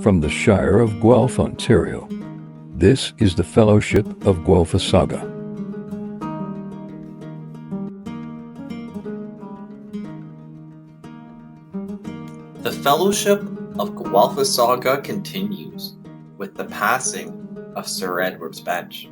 From the Shire of Guelph, Ontario, this is the Fellowship of Guelphissauga. The Fellowship of Guelphissauga continues with the passing of Sir Edward's bench.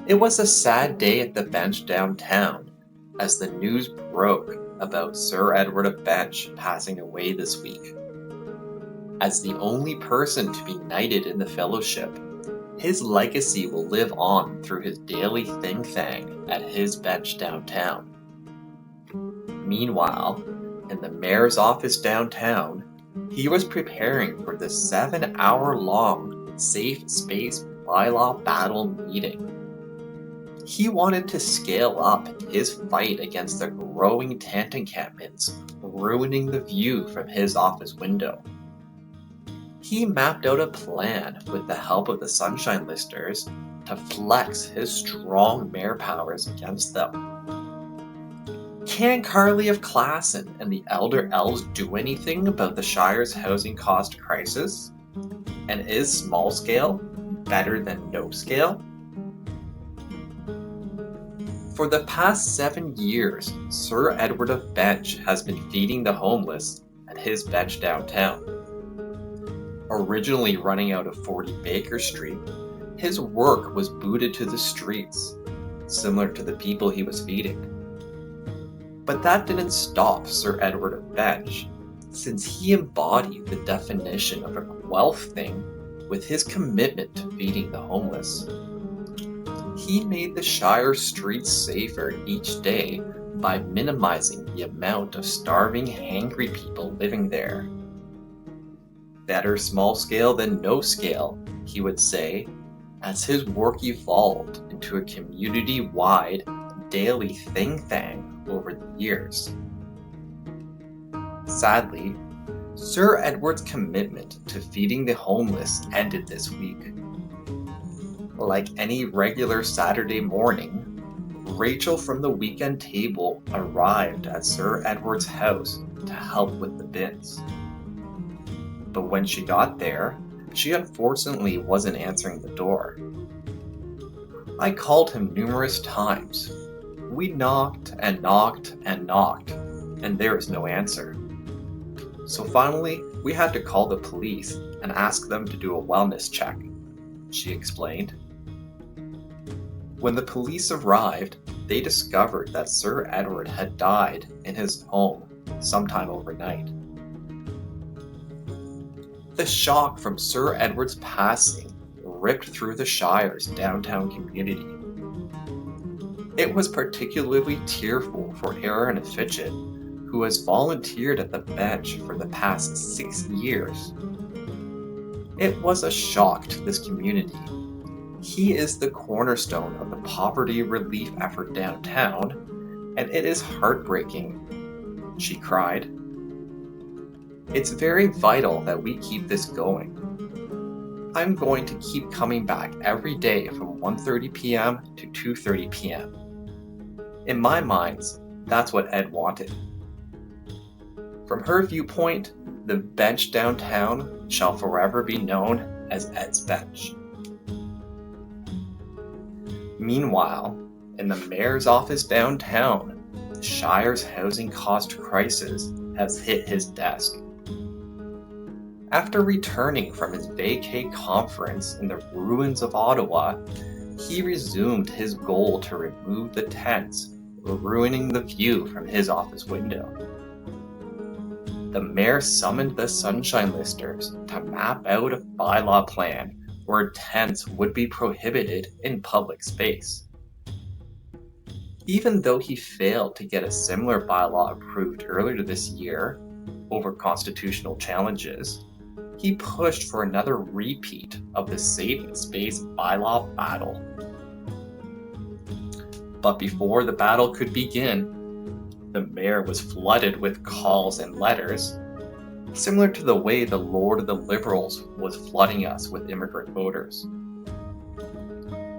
It was a sad day at the bench downtown as the news broke about Sir Edward of Bench passing away this week. As the only person to be knighted in the Fellowship, his legacy will live on through his daily thing-thang at his bench downtown. Meanwhile, in the mayor's office downtown, he was preparing for the 7-hour-long Safe Space Bylaw battle meeting. He wanted to scale up his fight against the growing tent encampments, ruining the view from his office window. He mapped out a plan with the help of the Sunshine Listers to flex his strong mayor powers against them. Can Carly of Classen and the Elder Elves do anything about the Shire's housing cost crisis? And is small scale better than no scale? For the past 7 years, Sir Edward of Bench has been feeding the homeless at his bench downtown. Originally running out of 40 Baker Street, his work was booted to the streets, similar to the people he was feeding. But that didn't stop Sir Edward of Bench, since he embodied the definition of a Guelph thing with his commitment to feeding the homeless. He made the Shire streets safer each day by minimizing the amount of starving, hangry people living there. Better small scale than no scale, he would say, as his work evolved into a community-wide, daily thing-thang over the years. Sadly, Sir Edward's commitment to feeding the homeless ended this week. Like any regular Saturday morning, Rachel from the weekend table arrived at Sir Edward's house to help with the bins. But when she got there, she unfortunately wasn't answering the door. I called him numerous times. We knocked and knocked and knocked, and there was no answer. So finally, we had to call the police and ask them to do a wellness check, she explained. When the police arrived, they discovered that Sir Edward had died in his home sometime overnight. The shock from Sir Edward's passing ripped through the Shire's downtown community. It was particularly tearful for Aaron Fitchett, who has volunteered at the bench for the past 6 years. It was a shock to this community. He is the cornerstone of the poverty relief effort downtown, and it is heartbreaking, she cried. It's very vital that we keep this going. I'm going to keep coming back every day from 1:30 p.m. to 2:30 p.m. In my mind, that's what Ed wanted. From her viewpoint, the bench downtown shall forever be known as Ed's Bench. Meanwhile, in the mayor's office downtown, the Shire's housing cost crisis has hit his desk. After returning from his vacay conference in the ruins of Ottawa, he resumed his goal to remove the tents, ruining the view from his office window. The mayor summoned the Sunshine Listers to map out a bylaw plan where tents would be prohibited in public space. Even though he failed to get a similar bylaw approved earlier this year over constitutional challenges, he pushed for another repeat of the Safe Space Bylaw battle. But before the battle could begin, the mayor was flooded with calls and letters, similar to the way the Lord of the Liberals was flooding us with immigrant voters.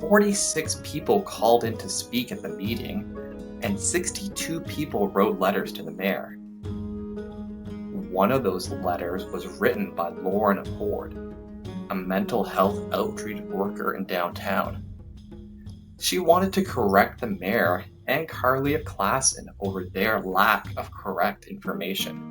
46 people called in to speak at the meeting, and 62 people wrote letters to the mayor. one of those letters was written by Lauren Ford, a mental health outreach worker in downtown. She wanted to correct the mayor and Carly of Classen over their lack of correct information.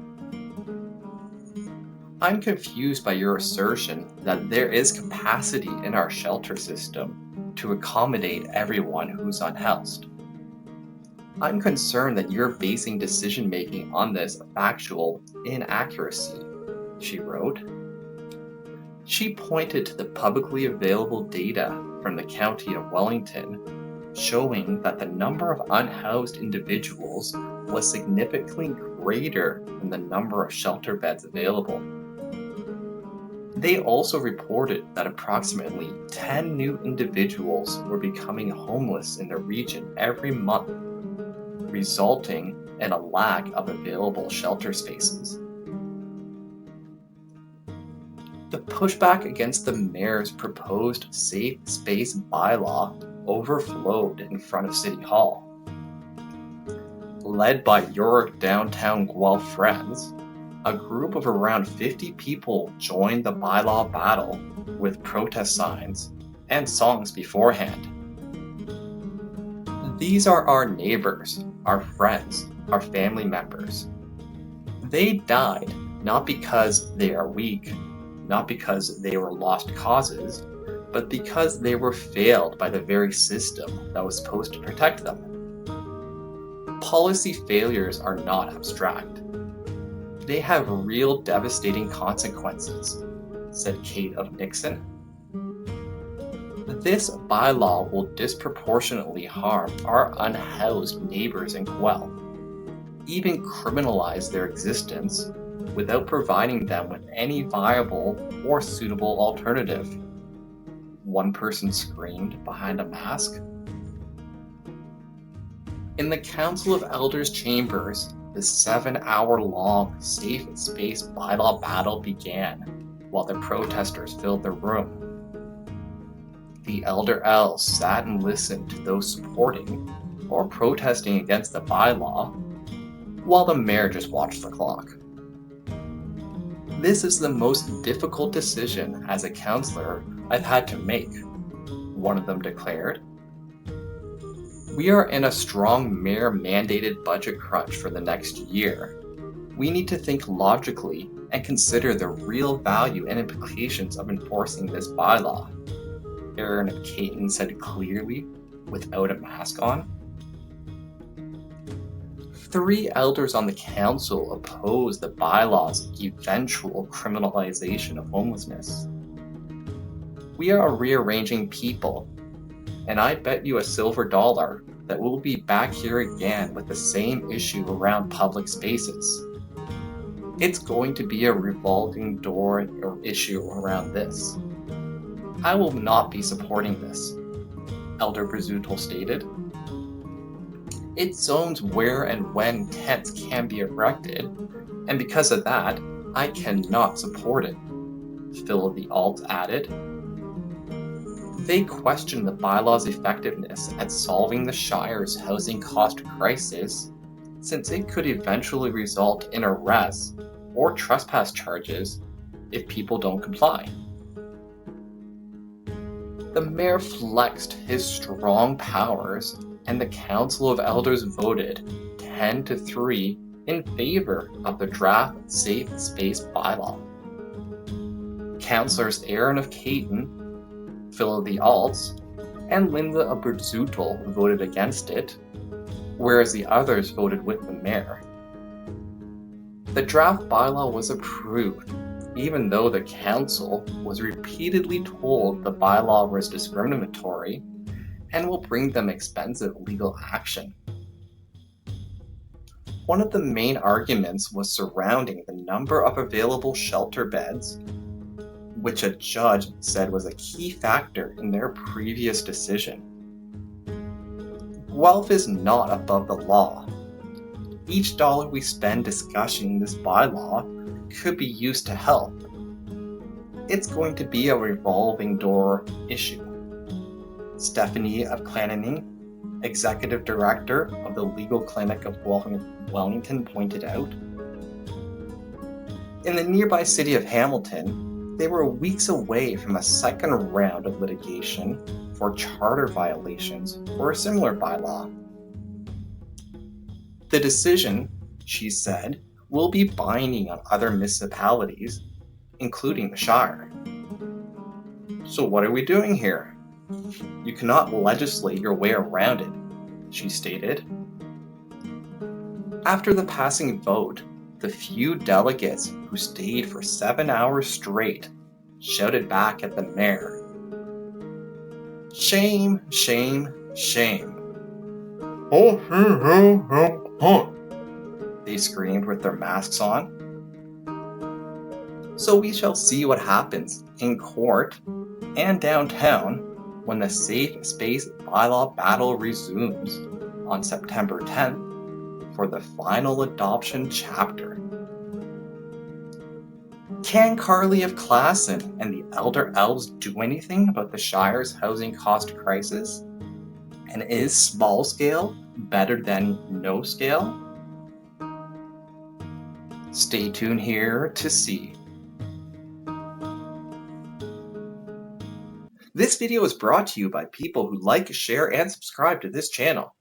I'm confused by your assertion that there is capacity in our shelter system to accommodate everyone who's unhoused. I'm concerned that you're basing decision-making on this factual inaccuracy, she wrote. She pointed to the publicly available data from the County of Wellington, showing that the number of unhoused individuals was significantly greater than the number of shelter beds available. They also reported that approximately 10 new individuals were becoming homeless in the region every month, resulting in a lack of available shelter spaces. The pushback against the mayor's proposed safe space bylaw overflowed in front of City Hall. Led by your downtown Guelph friends, a group of around 50 people joined the bylaw battle with protest signs and songs beforehand. These are our neighbors, our friends, our family members. They died not because they are weak, not because they were lost causes, but because they were failed by the very system that was supposed to protect them. Policy failures are not abstract. They have real devastating consequences, said Kate of Nixon. This bylaw will disproportionately harm our unhoused neighbors in Guelph, even criminalize their existence without providing them with any viable or suitable alternative. One person screamed behind a mask. In the Council of Elders chambers, the 7-hour-long safe space bylaw battle began while the protesters filled the room. The Elder L's sat and listened to those supporting or protesting against the bylaw, while the mayor just watched the clock. This is the most difficult decision as a councillor I've had to make, one of them declared. We are in a strong mayor-mandated budget crunch for the next year. We need to think logically and consider the real value and implications of enforcing this bylaw, Aaron of Caton said clearly, without a mask on. 3 elders on the council opposed the bylaw's eventual criminalization of homelessness. We are rearranging people, and I bet you a silver dollar that we'll be back here again with the same issue around public spaces. It's going to be a revolving door issue around this. I will not be supporting this, Elder Brazutel stated. It zones where and when tents can be erected, and because of that, I cannot support it, Phil of the Alt added. They questioned the bylaw's effectiveness at solving the Shire's housing cost crisis, since it could eventually result in arrests or trespass charges if people don't comply. The mayor flexed his strong powers, and the Council of Elders voted 10-3 in favor of the draft Safe Space bylaw. Councillors Aaron of Caton, Phil of the Alts, and Linda of Brazutel voted against it, whereas the others voted with the mayor. The draft bylaw was approved, even though the council was repeatedly told the bylaw was discriminatory and will bring them expensive legal action. One of the main arguments was surrounding the number of available shelter beds, which a judge said was a key factor in their previous decision. Guelph is not above the law. Each dollar we spend discussing this bylaw could be used to help. It's going to be a revolving door issue. Stephanie of Clanning, Executive Director of the Legal Clinic of Wellington, pointed out. In the nearby city of Hamilton, they were weeks away from a second round of litigation for charter violations for a similar bylaw. The decision, she said, will be binding on other municipalities, including the Shire. So what are we doing here? You cannot legislate your way around it, she stated. After the passing vote, the few delegates who stayed for 7 hours straight shouted back at the mayor, "Shame, shame, shame." They screamed with their masks on. So we shall see what happens in court and downtown when the Safe Space Bylaw battle resumes on September 10th for the final adoption chapter. Can Carly of Classen and the Elder Elves do anything about the Shire's housing cost crisis? And is small scale better than no scale? Stay tuned here to see. This video is brought to you by people who like, share, and subscribe to this channel.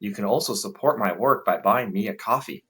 You can also support my work by buying me a coffee.